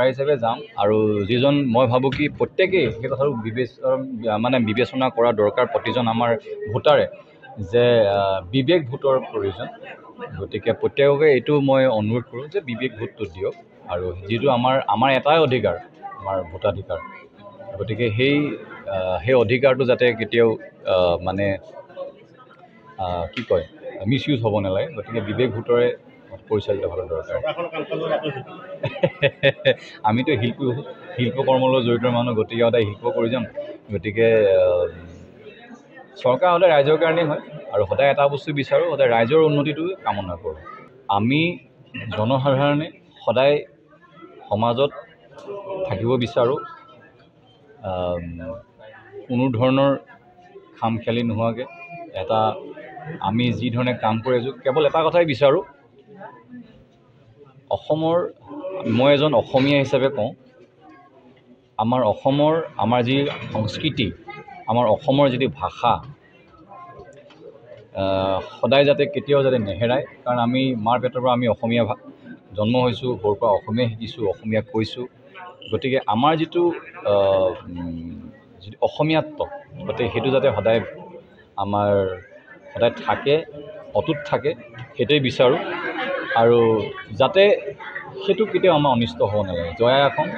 হিচাপে যাম আৰু যিজন মই ভাবোঁ কি প্ৰত্যেকেই সেই কথাটো বিবেচনা কৰা দৰকাৰ প্ৰতিজন আমাৰ ভোটাৰে যে বিবেক ভোটৰ প্ৰয়োজন। গতিকে প্ৰত্যেককে এইটো মই অনুৰোধ কৰোঁ যে বিবেক ভোটটো দিয়ক আৰু যিটো আমাৰ এটাই অধিকাৰ, আমাৰ ভোটাধিকাৰ। গতিকে সেই অধিকাৰটো যাতে কেতিয়াও কি কয় মিছ ইউজ হ'ব নালাগে। গতিকে বিবেক ভোটৰে পৰিচালিত হোৱাৰ দৰকাৰ। আমিতো শিল্পকৰ্মৰ লগত জড়িত মানুহ, গতিকে সদায় শিল্প কৰি যাম। গতিকে চৰকাৰ সদায় ৰাইজৰ কাৰণেই হয় আৰু সদায় এটা বস্তু বিচাৰোঁ, সদায় ৰাইজৰ উন্নতিটো কামনা কৰোঁ। আমি জনসাধাৰণে সদায় সমাজত থাকিব বিচাৰোঁ কোনো ধৰণৰ খাম খেয়ালি নোহোৱাকৈ। আমি যি ধৰণে কাম কৰি আছোঁ কেৱল এটা কথাই বিচাৰোঁ, মই এজন অসমীয়া হিচাপে কওঁ, আমাৰ যি সংস্কৃতি, আমাৰ অসমৰ যিটো ভাষা সদায় যাতে কেতিয়াও যাতে নেহেৰায়। কাৰণ আমি মাৰ পেটৰ পৰা আমি অসমীয়া জন্ম হৈছোঁ, সৰুৰ পৰা অসমীয়া শিকিছোঁ, অসমীয়া কৈছোঁ। গতিকে আমাৰ যিটো অসমীয়াত্ব, গতিকে সেইটো যাতে সদায় থাকে, অটুট থাকে, সেইটোৱে বিচাৰোঁ। আৰু যাতে সেইটো কেতিয়াও আমাৰ অনিষ্ট হ'ব নালাগে। জয় আই অসম।